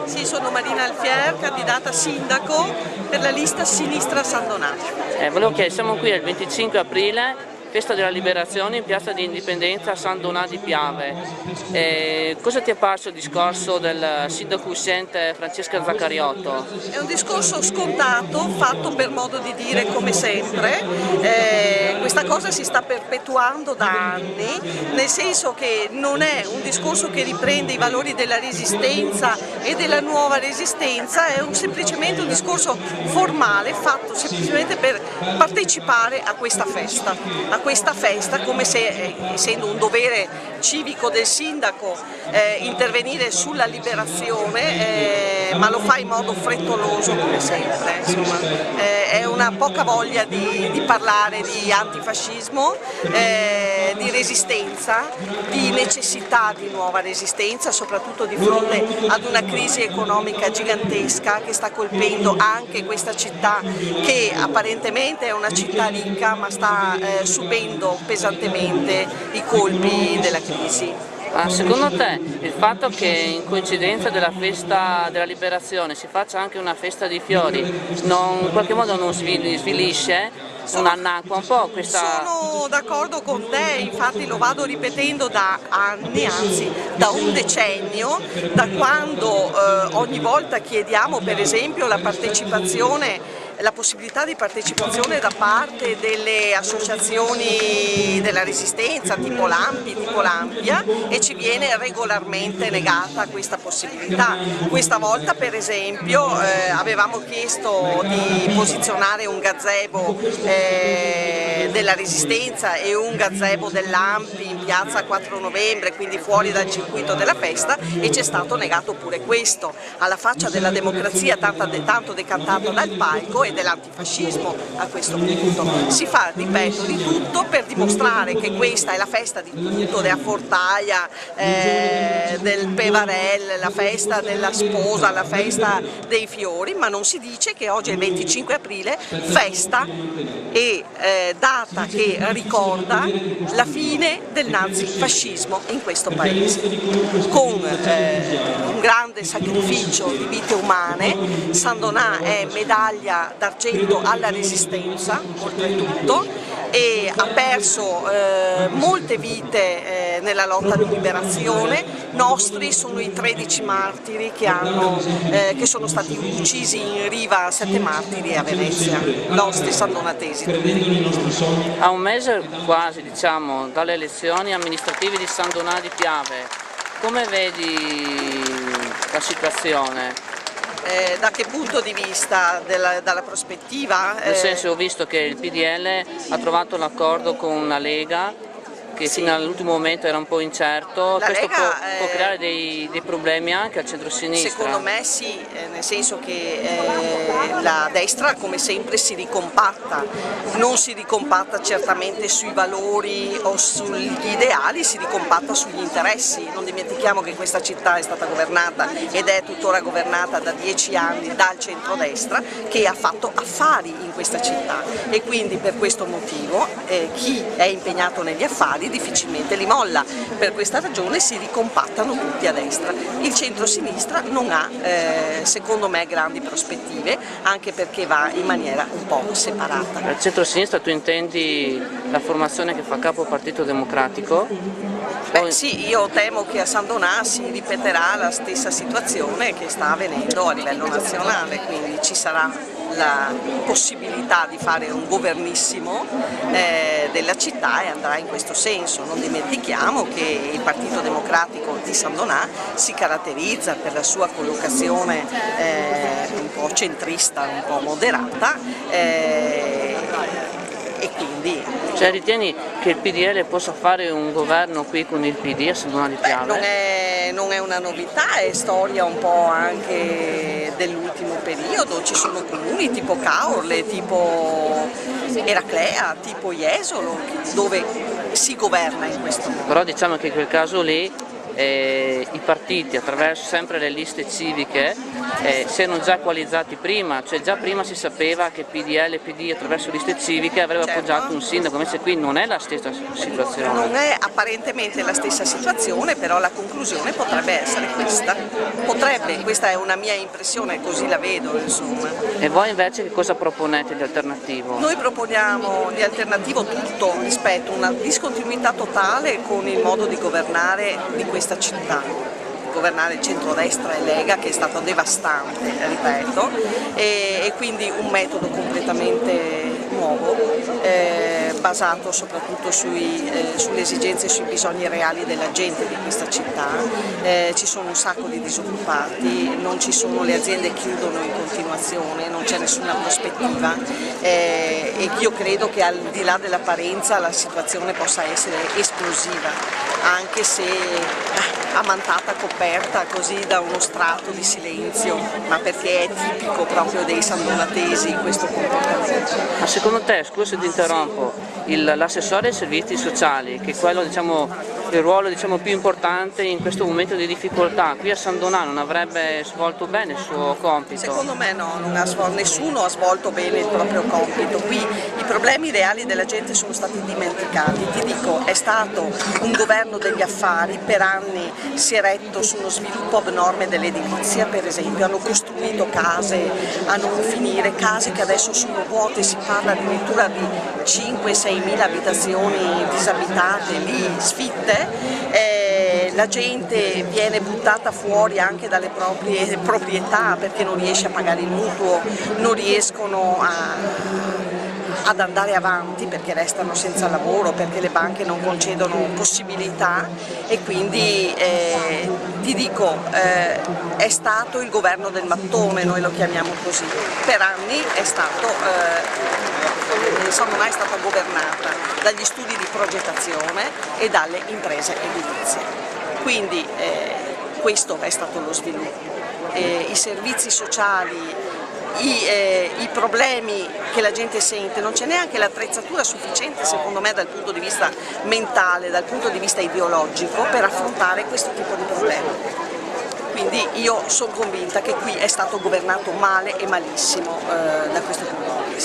Sì, sono Marina Alfier, candidata sindaco per la lista Sinistra San Donato. Volevo chiedere, siamo qui il 25 aprile, festa della liberazione in piazza di Indipendenza a San Donato di Piave. Cosa ti è parso il discorso del sindaco uscente Francesca Zaccariotto? È un discorso scontato, fatto per modo di dire come sempre. Questa cosa si sta perpetuando da anni, nel senso che non è un discorso che riprende i valori della resistenza e della nuova resistenza, è semplicemente un discorso formale fatto semplicemente per partecipare a questa festa come se, essendo un dovere civico del sindaco, intervenire sulla liberazione, ma lo fa in modo frettoloso come sempre. Insomma, è una poca voglia di parlare di antifascismo, di resistenza, di necessità di nuova resistenza, soprattutto di fronte ad una crisi economica gigantesca che sta colpendo anche questa città, che apparentemente è una città ricca ma sta subendo pesantemente i colpi della crisi. Secondo te il fatto che in coincidenza della festa della liberazione si faccia anche una festa di fiori in qualche modo non svilisce, non annacqua un po' questa... Sono d'accordo con te, infatti lo vado ripetendo da anni, anzi da un decennio, da quando ogni volta chiediamo per esempio la possibilità di partecipazione da parte delle associazioni della resistenza tipo l'AMPI, tipo l'Ampia, e ci viene regolarmente negata questa possibilità. Questa volta per esempio avevamo chiesto di posizionare un gazebo della resistenza e un gazebo dell'AMPI in piazza 4 novembre, quindi fuori dal circuito della festa, e ci è stato negato pure questo, alla faccia della democrazia tanto decantata dal palco e dell'antifascismo a questo punto. Si fa, ripeto, di tutto per dimostrare che questa è la festa di tutto, della Fortaia, del Pevarel, la festa della sposa, la festa dei fiori, ma non si dice che oggi è il 25 aprile, festa e data che ricorda la fine del nazifascismo in questo paese, con un grande sacrificio di vite umane. San Donà è medaglia d'argento alla resistenza, oltretutto, e ha perso molte vite nella lotta di liberazione. Nostri sono i 13 martiri che sono stati uccisi in riva a 7 martiri a Venezia, nostri sandonatesi. A un mese quasi, diciamo, dalle elezioni amministrative di San Donà di Piave, come vedi la situazione? Da che punto di vista? Dalla prospettiva? Nel senso, ho visto che il PDL ha trovato l'accordo con la Lega, che sì, fino all'ultimo momento era un po' incerto. La questo Lega, può creare dei problemi anche al centro-sinistra? Secondo me sì, nel senso che la destra come sempre si ricompatta, non si ricompatta certamente sui valori o sugli ideali, si ricompatta sugli interessi. Non dimentichiamo che questa città è stata governata ed è tuttora governata da 10 anni dal centrodestra, che ha fatto affari in questa città, e quindi per questo motivo chi è impegnato negli affari difficilmente li molla. Per questa ragione si ricompattano tutti a destra. Il centro-sinistra non ha, secondo me, grandi prospettive, anche perché va in maniera un po' separata. Al centro-sinistra tu intendi la formazione che fa capo al Partito Democratico? Beh, sì, io temo che a San Donà si ripeterà la stessa situazione che sta avvenendo a livello nazionale, quindi ci sarà la possibilità di fare un governissimo della città e andrà in questo senso. Non dimentichiamo che il Partito Democratico di San Donà si caratterizza per la sua collocazione un po' centrista, un po' moderata, e quindi... Cioè ritieni che il PDL possa fare un governo qui con il PD a San Donà di Piave? Non è una novità, è storia un po' anche dell'ultimo periodo. Ci sono comuni tipo Caorle, tipo Eraclea, tipo Jesolo, dove si governa in questo modo. Però diciamo che in quel caso lì i partiti, attraverso sempre le liste civiche, si erano già coalizzati prima, cioè già prima si sapeva che PDL e PD attraverso liste civiche avrebbe appoggiato un sindaco, invece qui non è la stessa situazione. Non è apparentemente la stessa situazione, però la conclusione potrebbe essere questa. Potrebbe, questa è una mia impressione, così la vedo, insomma. E voi invece che cosa proponete di alternativo? Noi proponiamo di alternativo tutto rispetto a una discontinuità totale con il modo di governare di questa città. Governare il centrodestra e Lega, che è stato devastante, ripeto, e quindi un metodo completamente nuovo, basato soprattutto sulle esigenze e sui bisogni reali della gente di questa città. Ci sono un sacco di disoccupati, non ci sono, le aziende chiudono in continuazione, non c'è nessuna prospettiva, e io credo che al di là dell'apparenza la situazione possa essere esplosiva, anche se ammantata, coperta così da uno strato di silenzio, ma perché è tipico proprio dei sandonatesi questo comportamento. Ma secondo te, scusa se ti interrompo, l'assessore ai servizi sociali, che è quello, diciamo, il ruolo più importante in questo momento di difficoltà, qui a San Donà non avrebbe svolto bene il suo compito? Secondo me no, nessuno ha svolto bene il proprio compito. Qui i problemi reali della gente sono stati dimenticati. Ti dico, è stato un governo degli affari, per anni si è retto su uno sviluppo abnorme dell'edilizia, per esempio, hanno costruito case a non finire, case che adesso sono vuote, si parla addirittura di 5-6 mila abitazioni disabitate, lì sfitte. La gente viene buttata fuori anche dalle proprie proprietà perché non riesce a pagare il mutuo, non riescono ad andare avanti perché restano senza lavoro, perché le banche non concedono possibilità, e quindi ti dico, è stato il governo del mattone, noi lo chiamiamo così, per anni è stato, San Donà è stata governata dagli studi di progettazione e dalle imprese edilizie. Quindi questo è stato lo sviluppo. I servizi sociali, i problemi che la gente sente, non c'è neanche l'attrezzatura sufficiente secondo me dal punto di vista mentale, dal punto di vista ideologico per affrontare questo tipo di problemi. Quindi io sono convinta che qui è stato governato male e malissimo da questo punto di vista.